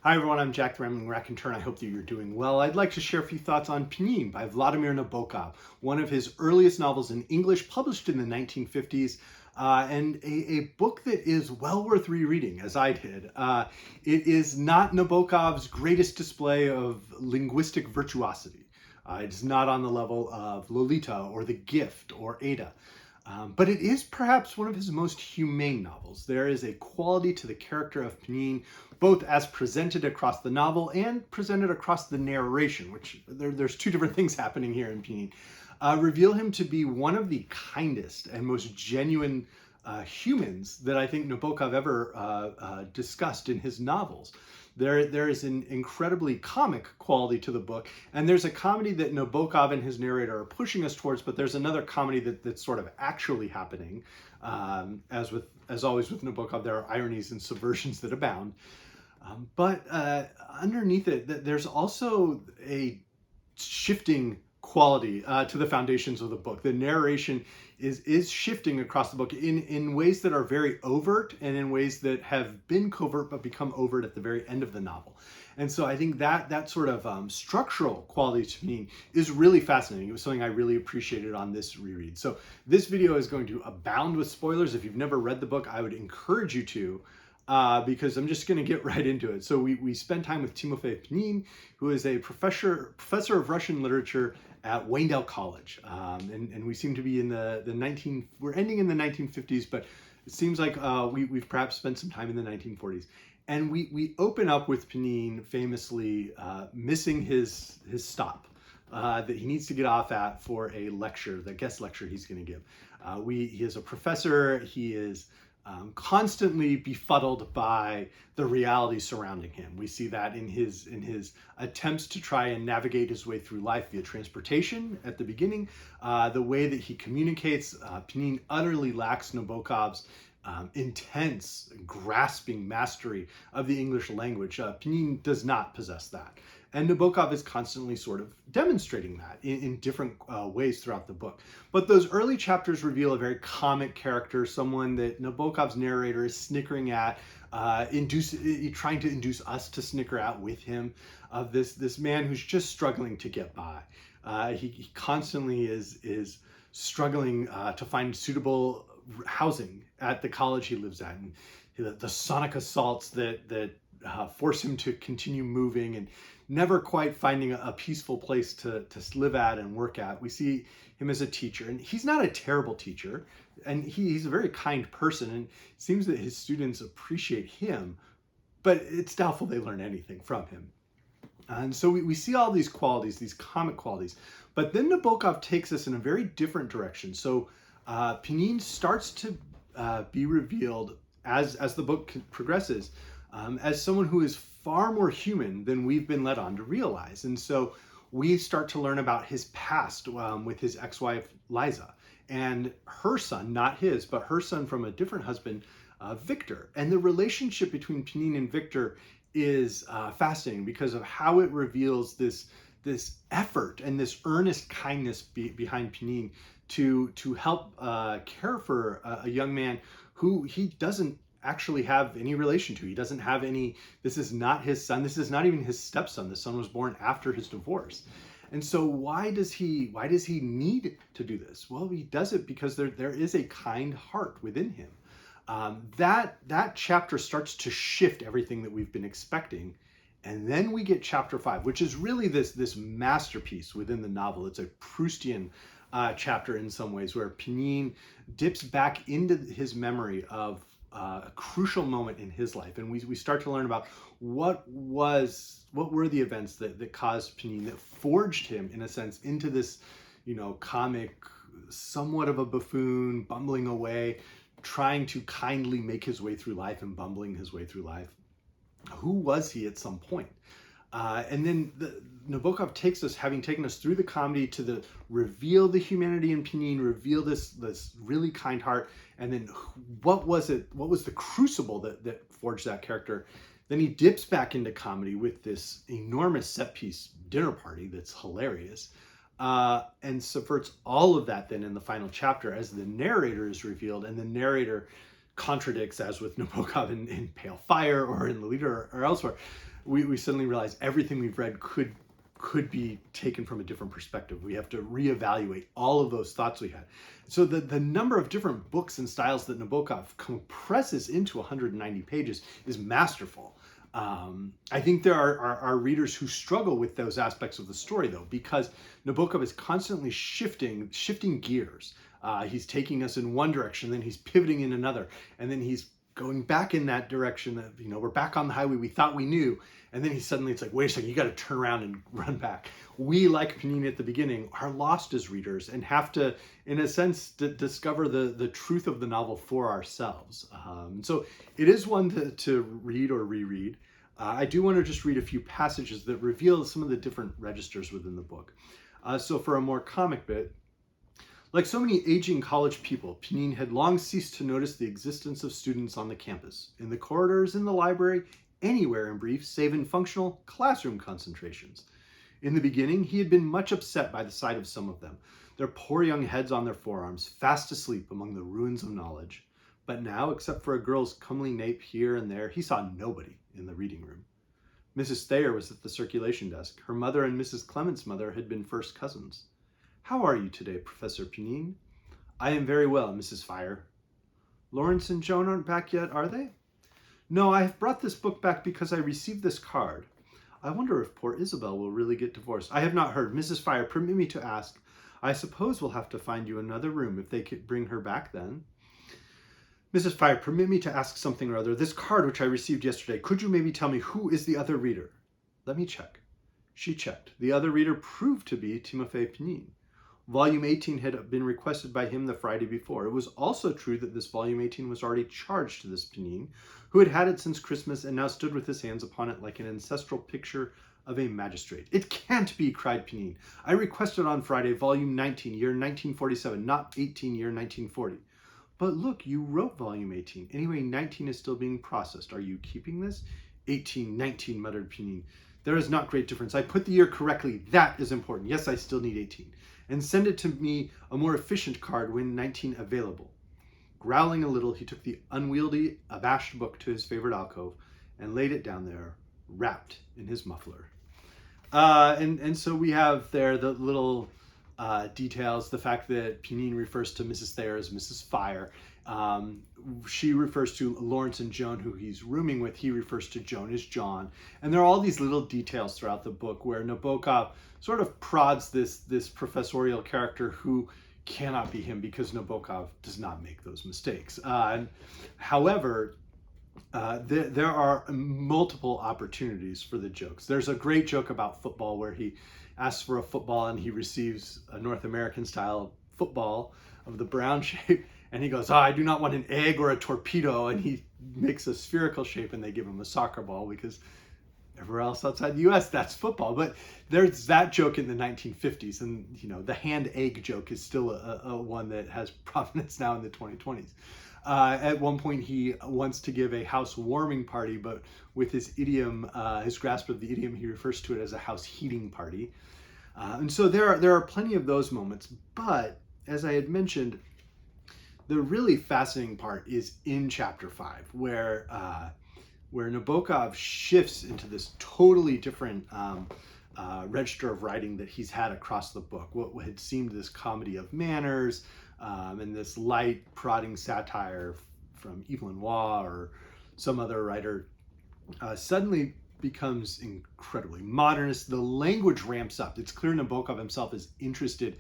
Hi everyone, I'm Jack the Rambling Raconteur, and I hope that you're doing well. I'd like to share a few thoughts on Pnin by Vladimir Nabokov, one of his earliest novels in English, published in the 1950s, and a book that is well worth rereading, as I did. It is not Nabokov's greatest display of linguistic virtuosity. It is not on the level of Lolita or The Gift or Ada. But it is perhaps one of his most humane novels. There is a quality to the character of Pnin, both as presented across the novel and presented across the narration, which there's two different things happening here in Pnin, reveal him to be one of the kindest and most genuine humans that I think Nabokov ever discussed in his novels. There is an incredibly comic quality to the book, and there's a comedy that Nabokov and his narrator are pushing us towards, but there's another comedy that's sort of actually happening. As always with Nabokov, there are ironies and subversions that abound. But underneath it, there's also a shifting quality to the foundations of the book. The narration is shifting across the book in ways that are very overt and in ways that have been covert but become overt at the very end of the novel. And so I think that sort of structural quality to me is really fascinating. It was something I really appreciated on this reread. So this video is going to abound with spoilers. If you've never read the book, I would encourage you to. Because I'm just going to get right into it. So we spend time with Timofey Pnin, who is a professor of Russian literature at Wayndale College, and we seem to be in we're ending in the 1950s, but it seems like we've perhaps spent some time in the 1940s. And we open up with Pnin famously missing his stop that he needs to get off at for a lecture, the guest lecture he's going to give. He is a professor. He is constantly befuddled by the reality surrounding him. We see that in his attempts to try and navigate his way through life via transportation at the beginning. The way that he communicates, Pnin utterly lacks Nabokov's intense, grasping mastery of the English language. Pnin does not possess that. And Nabokov is constantly sort of demonstrating that in different ways throughout the book. But those early chapters reveal a very comic character, someone that Nabokov's narrator is snickering at, trying to induce us to snicker at with him, of this man who's just struggling to get by. He constantly is struggling to find suitable housing at the college he lives at, and the sonic assaults that force him to continue moving and never quite finding a peaceful place to live at and work at. We see him as a teacher, and he's not a terrible teacher, and he's a very kind person, and it seems that his students appreciate him, but it's doubtful they learn anything from him. And so we see all these qualities, these comic qualities, but then Nabokov takes us in a very different direction. So Pnin starts to be revealed as the book progresses as someone who is far more human than we've been led on to realize. And so we start to learn about his past with his ex-wife, Liza, and her son, not his, but her son from a different husband, Victor. And the relationship between Pnin and Victor is fascinating because of how it reveals this effort and this earnest kindness behind Pnin to help care for a young man who he doesn't actually have any relation to. He doesn't have any, this is not his son. This is not even his stepson. The son was born after his divorce. And so why does he need to do this? Well, he does it because there is a kind heart within him. That chapter starts to shift everything that we've been expecting. And then we get chapter 5, which is really this masterpiece within the novel. It's a Proustian chapter in some ways, where Pnin dips back into his memory of a crucial moment in his life, and we start to learn about what were the events that caused Pnin, that forged him in a sense into this, comic, somewhat of a buffoon, bumbling away, trying to kindly make his way through life and bumbling his way through life. Who was he at some point? And then Nabokov takes us, having taken us through the comedy, to reveal the humanity in Pnin, reveal this really kind heart, and then what was the crucible that forged that character? Then he dips back into comedy with this enormous set piece dinner party that's hilarious, and subverts all of that then in the final chapter as the narrator is revealed, and the narrator contradicts, as with Nabokov in Pale Fire or in Lolita or elsewhere. we suddenly realize everything we've read could be taken from a different perspective. We have to reevaluate all of those thoughts we had. So the number of different books and styles that Nabokov compresses into 190 pages is masterful. I think there are readers who struggle with those aspects of the story, though, because Nabokov is constantly shifting gears. He's taking us in one direction, then he's pivoting in another, and then he's going back in that direction that, we're back on the highway we thought we knew, and then it's like, wait a second, you got to turn around and run back. We, like Pnin at the beginning, are lost as readers and have to, in a sense, discover the truth of the novel for ourselves. So it is one to read or reread. I do want to just read a few passages that reveal some of the different registers within the book. So for a more comic bit, like so many aging college people, Pnin had long ceased to notice the existence of students on the campus, in the corridors, in the library, anywhere in brief, save in functional classroom concentrations. In the beginning, he had been much upset by the sight of some of them, their poor young heads on their forearms, fast asleep among the ruins of knowledge. But now, except for a girl's comely nape here and there, he saw nobody in the reading room. Mrs. Thayer was at the circulation desk. Her mother and Mrs. Clement's mother had been first cousins. How are you today, Professor Pnin? I am very well, Mrs. Fire. Lawrence and Joan aren't back yet, are they? No, I have brought this book back because I received this card. I wonder if poor Isabel will really get divorced. I have not heard. Mrs. Fire, permit me to ask. I suppose we'll have to find you another room if they could bring her back then. Mrs. Fire, permit me to ask something or other. This card which I received yesterday, could you maybe tell me who is the other reader? Let me check. She checked. The other reader proved to be Timofey Pnin. Volume 18 had been requested by him the Friday before. It was also true that this volume 18 was already charged to this Pnin, who had had it since Christmas and now stood with his hands upon it like an ancestral picture of a magistrate. It can't be, cried Pnin. I requested on Friday volume 19, year 1947, not 18, year 1940. But look, you wrote volume 18. Anyway, 19 is still being processed. Are you keeping this? 18, 19, muttered Pnin. There is not great difference. I put the year correctly. That is important. Yes, I still need 18. And send it to me a more efficient card when 19 available. Growling a little, he took the unwieldy, abashed book to his favorite alcove and laid it down there, wrapped in his muffler. And so we have there the little details, the fact that Pnin refers to Mrs. Thayer as Mrs. Fire. She refers to Lawrence and Joan, who he's rooming with. He refers to Joan as John. And there are all these little details throughout the book where Nabokov sort of prods this professorial character who cannot be him because Nabokov does not make those mistakes. However, there are multiple opportunities for the jokes. There's a great joke about football where he asks for a football and he receives a North American style football of the brown shape. And he goes, I do not want an egg or a torpedo. And he makes a spherical shape and they give him a soccer ball because everywhere else outside the US, that's football. But there's that joke in the 1950s. And, the hand egg joke is still a one that has prominence now in the 2020s. At one point, he wants to give a housewarming party, but with his idiom, his grasp of the idiom, he refers to it as a house heating party. And so there are plenty of those moments. But as I had mentioned, the really fascinating part is in chapter 5, where Nabokov shifts into this totally different register of writing that he's had across the book. What had seemed this comedy of manners and this light prodding satire from Evelyn Waugh or some other writer suddenly becomes incredibly modernist. The language ramps up. It's clear Nabokov himself is interested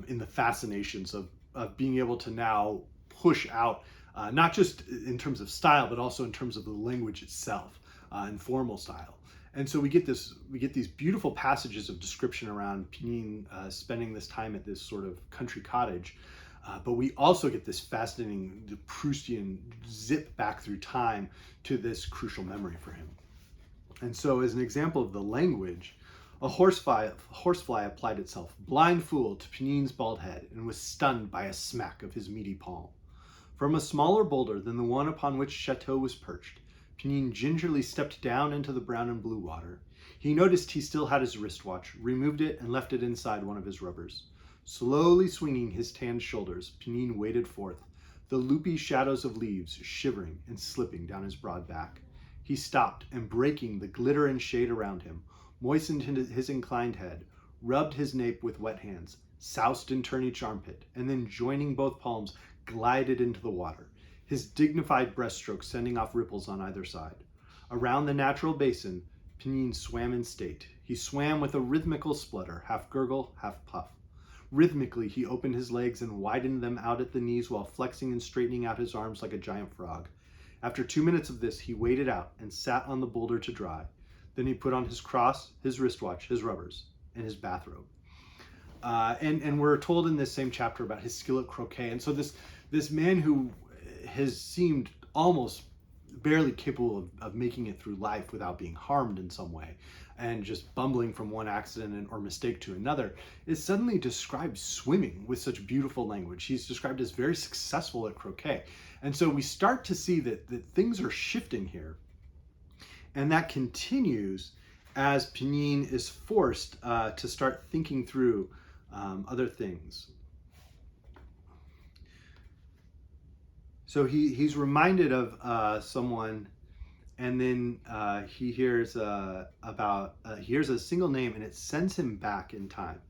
in the fascinations of being able to now push out, not just in terms of style, but also in terms of the language itself, and formal style. And so we get these beautiful passages of description around Pnin spending this time at this sort of country cottage. But we also get this fascinating Proustian zip back through time to this crucial memory for him. And so as an example of the language, a horsefly applied itself, blind fool, to Pnin's bald head and was stunned by a smack of his meaty palm. From a smaller boulder than the one upon which Chateau was perched, Pnin gingerly stepped down into the brown and blue water. He noticed he still had his wristwatch, removed it, and left it inside one of his rubbers. Slowly swinging his tanned shoulders, Pnin waded forth, the loopy shadows of leaves shivering and slipping down his broad back. He stopped, and breaking the glitter and shade around him, moistened his inclined head, rubbed his nape with wet hands, soused in turn each armpit, and then joining both palms, glided into the water, his dignified breaststroke sending off ripples on either side. Around the natural basin, Pnin swam in state. He swam with a rhythmical splutter, half gurgle, half puff. Rhythmically, he opened his legs and widened them out at the knees while flexing and straightening out his arms like a giant frog. After 2 minutes of this, he waded out and sat on the boulder to dry. Then he put on his cross, his wristwatch, his rubbers, and his bathrobe. And we're told in this same chapter about his skill at croquet. And so this man who has seemed almost barely capable of making it through life without being harmed in some way, and just bumbling from one accident or mistake to another, is suddenly described swimming with such beautiful language. He's described as very successful at croquet. And so we start to see that things are shifting here. And that continues as Pnin is forced to start thinking through other things. So he's reminded of someone, and then he hears hears a single name, and it sends him back in time.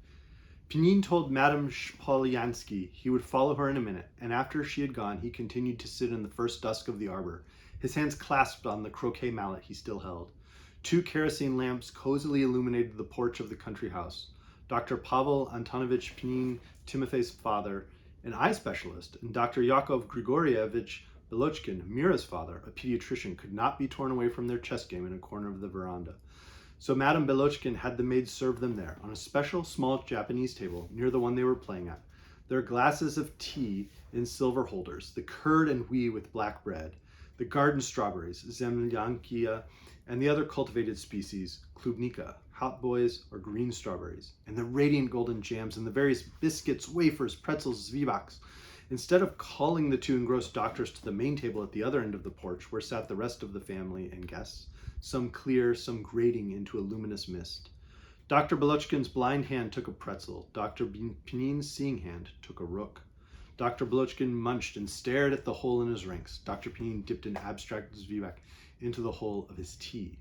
Pnin told Madame Polyansky he would follow her in a minute, and after she had gone, he continued to sit in the first dusk of the arbor, his hands clasped on the croquet mallet he still held. 2 kerosene lamps cozily illuminated the porch of the country house. Dr. Pavel Antonovich Pnin, Timofey's father, an eye specialist, and Dr. Yakov Grigorievich Belochkin, Mira's father, a pediatrician, could not be torn away from their chess game in a corner of the veranda. So Madame Belochkin had the maids serve them there, on a special small Japanese table near the one they were playing at. Their glasses of tea in silver holders, the curd and whey with black bread, the garden strawberries, zemlyankia, and the other cultivated species, klubnika, hot boys, or green strawberries, and the radiant golden jams and the various biscuits, wafers, pretzels, zwiebaks. Instead of calling the 2 engrossed doctors to the main table at the other end of the porch, where sat the rest of the family and guests, some clear, some grating into a luminous mist. Dr. Belochkin's blind hand took a pretzel. Dr. Pnin's seeing hand took a rook. Dr. Belochkin munched and stared at the hole in his ranks. Dr. Pnin dipped an abstract zwiebak into the hole of his tea.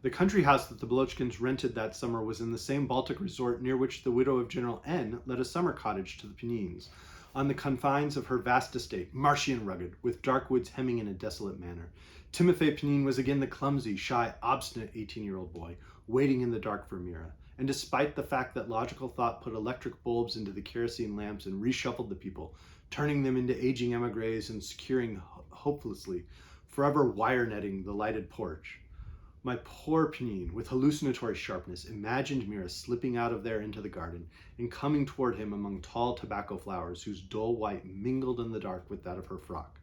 The country house that the Belochkins rented that summer was in the same Baltic resort near which the widow of General N let a summer cottage to the Pnins, on the confines of her vast estate, marshy and rugged, with dark woods hemming in a desolate manner. Timofey Pnin was again the clumsy, shy, obstinate 18-year-old boy, waiting in the dark for Mira. And despite the fact that logical thought put electric bulbs into the kerosene lamps and reshuffled the people, turning them into aging emigres and securing hopelessly, forever wire netting the lighted porch, my poor Pnin, with hallucinatory sharpness, imagined Mira slipping out of there into the garden and coming toward him among tall tobacco flowers whose dull white mingled in the dark with that of her frock.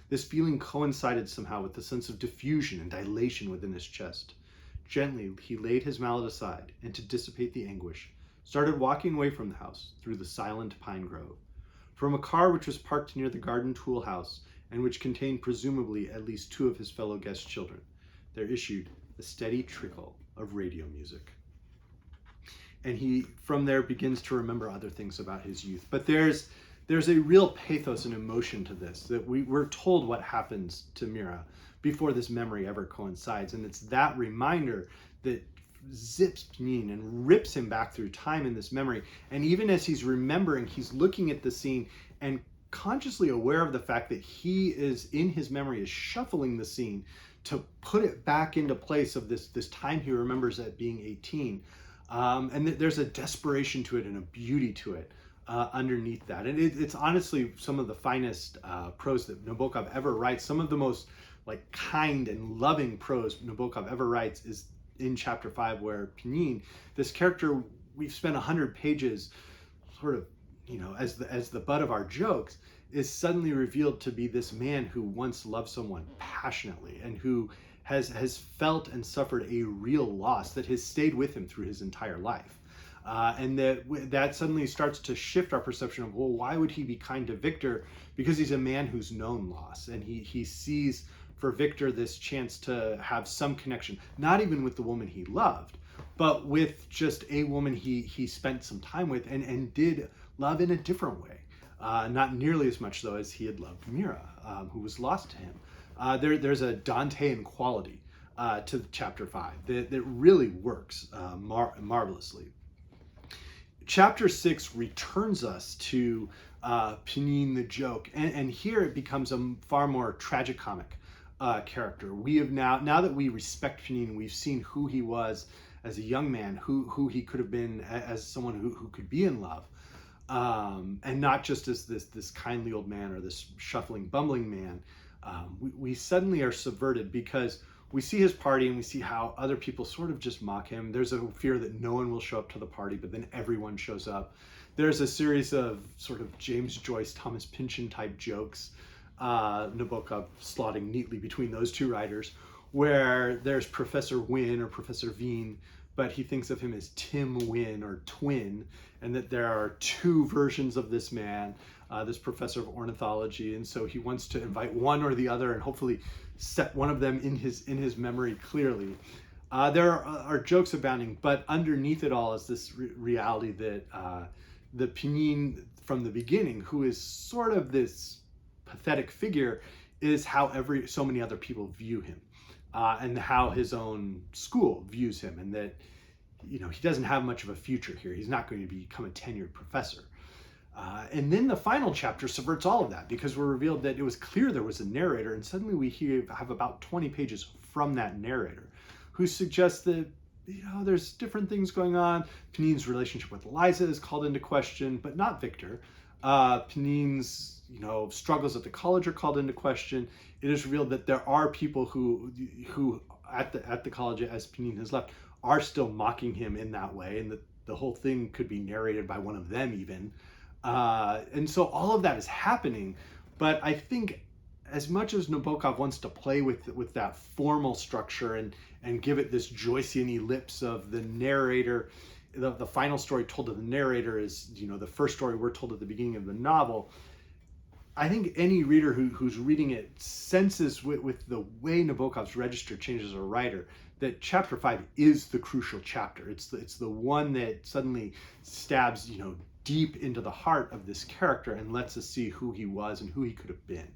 This feeling coincided somehow with the sense of diffusion and dilation within his chest. Gently, he laid his mallet aside, and to dissipate the anguish, started walking away from the house through the silent pine grove. From a car which was parked near the garden tool house, and which contained presumably at least 2 of his fellow guest children, there issued the steady trickle of radio music. And he, from there, begins to remember other things about his youth. But there's a real pathos and emotion to this, that we're told what happens to Mira before this memory ever coincides. And it's that reminder that zips Pnin and rips him back through time in this memory. And even as he's remembering, he's looking at the scene and consciously aware of the fact that he is, in his memory, is shuffling the scene to put it back into place of this time he remembers at being 18. And there's a desperation to it and a beauty to it underneath that. And it's honestly some of the finest prose that Nabokov ever writes. Some of the most kind and loving prose Nabokov ever writes is in chapter 5, where Pnin, this character we've spent 100 pages sort of, as the butt of our jokes, is suddenly revealed to be this man who once loved someone passionately and who has felt and suffered a real loss that has stayed with him through his entire life. And that suddenly starts to shift our perception of, well, why would he be kind to Victor? Because he's a man who's known loss, and he sees for Victor this chance to have some connection, not even with the woman he loved, but with just a woman he spent some time with and did love in a different way. Not nearly as much, though, as he had loved Mira, who was lost to him. There's a Dantean quality to chapter 5 that really works marvelously. Chapter 6 returns us to Pnin the joke, and here it becomes a far more tragicomic character. We have now that we respect Pnin, we've seen who he was as a young man, who he could have been as someone who could be in love, and not just as this kindly old man or this shuffling, bumbling man. We suddenly are subverted because we see his party and we see how other people sort of just mock him. There's a fear that no one will show up to the party, but then everyone shows up. There's a series of sort of James Joyce, Thomas Pynchon type jokes, Nabokov slotting neatly between those two writers, where there's Professor Wynne or Professor Veen, but he thinks of him as Tim Wynne or Twin, and that there are two versions of this man, this professor of ornithology, and so he wants to invite one or the other and hopefully set one of them in his memory clearly. There are jokes abounding, but underneath it all is this reality that the Pnin from the beginning, who is sort of this pathetic figure, is how so many other people view him, and how his own school views him, and that he doesn't have much of a future here. He's not going to become a tenured professor. And then the final chapter subverts all of that, because we're revealed that it was clear there was a narrator, and suddenly we have about 20 pages from that narrator, who suggests that there's different things going on. Pnin's relationship with Eliza is called into question, but not Victor. Pnin's struggles at the college are called into question. It is revealed that there are people who at the college, as Pnin has left, are still mocking him in that way, and that the whole thing could be narrated by one of them even. And so all of that is happening, but I think as much as Nabokov wants to play with that formal structure and give it this Joycean ellipse of the narrator, the final story told to the narrator is the first story we're told at the beginning of the novel. I think any reader who's reading it senses with the way Nabokov's register changes as a writer that chapter 5 is the crucial chapter. It's the one that suddenly stabs deep into the heart of this character and lets us see who he was and who he could have been.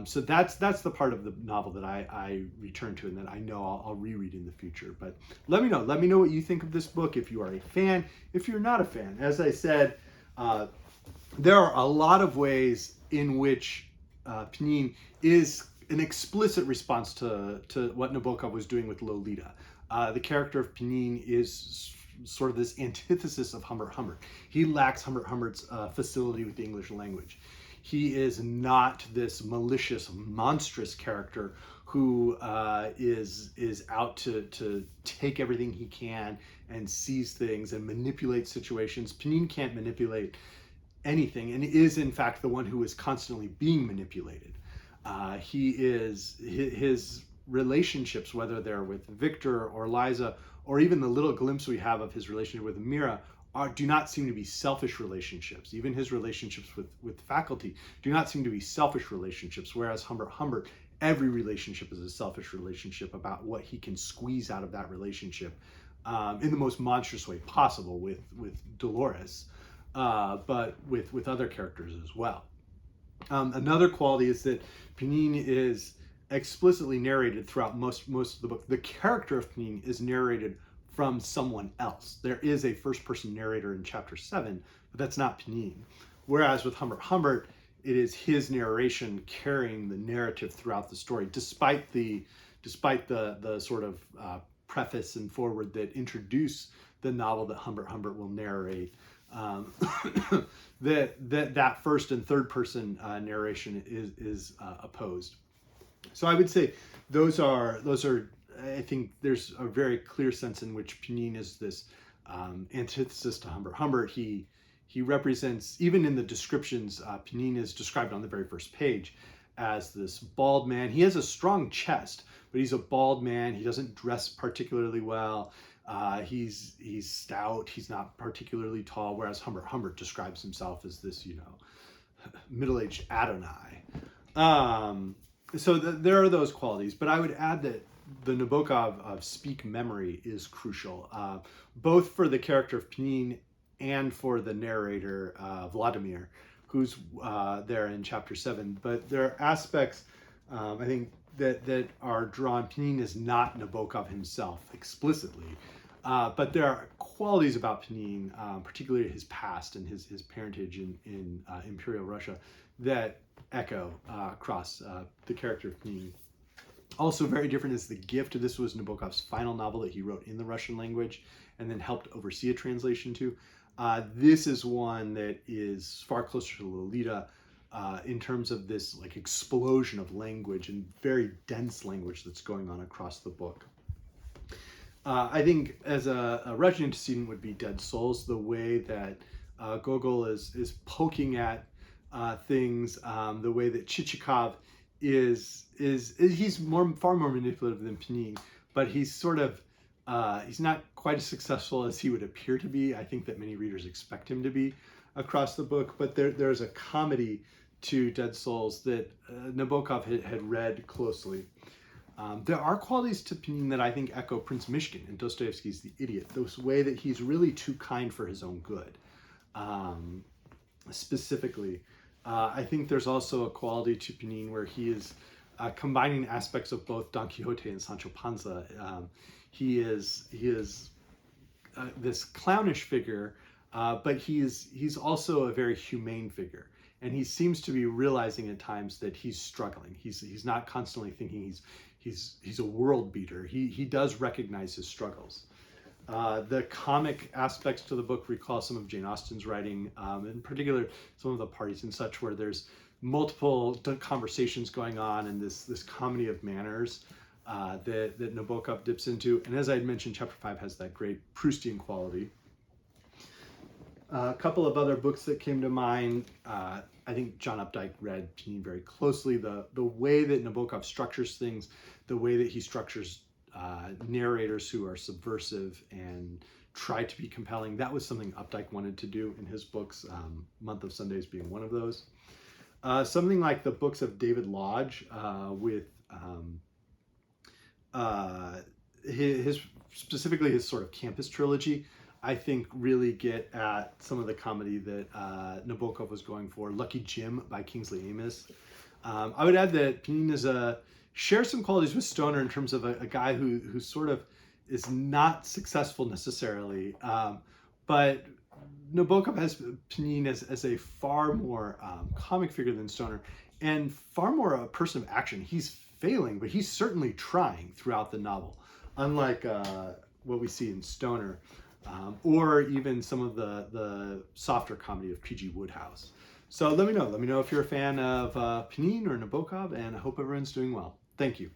So that's the part of the novel that I return to and that I know I'll reread in the future. But let me know what you think of this book, if you are a fan, if you're not a fan. As I said, there are a lot of ways in which Pnin is an explicit response to what Nabokov was doing with Lolita. The character of Pnin is sort of this antithesis of Humbert Humbert. He lacks Humbert Humbert's facility with the English language. He is not this malicious, monstrous character who is out to take everything he can and seize things and manipulate situations. Pnin can't manipulate anything, and is in fact the one who is constantly being manipulated. His relationships, whether they're with Victor or Liza, or even the little glimpse we have of his relationship with Mira, do not seem to be selfish relationships. Even his relationships with faculty do not seem to be selfish relationships, whereas Humbert, every relationship is a selfish relationship about what he can squeeze out of that relationship in the most monstrous way possible with Dolores, but with other characters as well. Another quality is that Pnin is explicitly narrated throughout most of the book. The character of Pnin is narrated from someone else. There is a first-person narrator in chapter 7, but that's not Pnin. Whereas with Humbert, it is his narration carrying the narrative throughout the story, despite the sort of preface and foreword that introduce the novel that Humbert will narrate. That first and third person narration is opposed. So I would say those are. I think there's a very clear sense in which Pnin is this antithesis to Humbert. Humbert, he represents, even in the descriptions, Pnin is described on the very first page as this bald man. He has a strong chest, but he's a bald man. He doesn't dress particularly well. He's stout. He's not particularly tall. Whereas Humbert describes himself as this, middle-aged Adonai. So there are those qualities. But I would add that the Nabokov of speak memory is crucial, both for the character of Pnin and for the narrator, Vladimir, who's there in chapter 7. But there are aspects I think that our draw on Pnin is not Nabokov himself explicitly, but there are qualities about Pnin, particularly his past and his parentage in Imperial Russia, that echo across the character of Pnin. Also very different is The Gift. This was Nabokov's final novel that he wrote in the Russian language and then helped oversee a translation to. This is one that is far closer to Lolita in terms of this like explosion of language and very dense language that's going on across the book. I think as a Russian antecedent would be Dead Souls, the way that Gogol is poking at things, the way that Chichikov is he's far more manipulative than Pnin, but he's sort of he's not quite as successful as he would appear to be. I think that many readers expect him to be across the book, but there's a comedy to Dead Souls that Nabokov had read closely. There are qualities to Pnin that I think echo Prince Mishkin in Dostoevsky's The Idiot, this way that he's really too kind for his own good. Specifically, I think there's also a quality to Pnin where he is combining aspects of both Don Quixote and Sancho Panza. He is this clownish figure, but he's also a very humane figure. And he seems to be realizing at times that he's struggling. He's not constantly thinking he's a world beater. He does recognize his struggles. The comic aspects to the book recall some of Jane Austen's writing, in particular some of the parties and such where there's multiple conversations going on and this comedy of manners that Nabokov dips into. And as I had mentioned, chapter 5 has that great Proustian quality. A couple of other books that came to mind. I think John Updike read Pnin very closely. The way that Nabokov structures things, the way that he structures narrators who are subversive and try to be compelling, that was something Updike wanted to do in his books, Month of Sundays being one of those. Something like the books of David Lodge with specifically his sort of campus trilogy, I think really get at some of the comedy that Nabokov was going for. Lucky Jim by Kingsley Amis. I would add that Pnin shares some qualities with Stoner in terms of a guy who sort of is not successful necessarily, but Nabokov has Pnin as a far more comic figure than Stoner, and far more a person of action. He's failing, but he's certainly trying throughout the novel, unlike what we see in Stoner. Or even some of the softer comedy of PG Wodehouse. So let me know if you're a fan of Pnin or Nabokov, and I hope everyone's doing well. Thank you.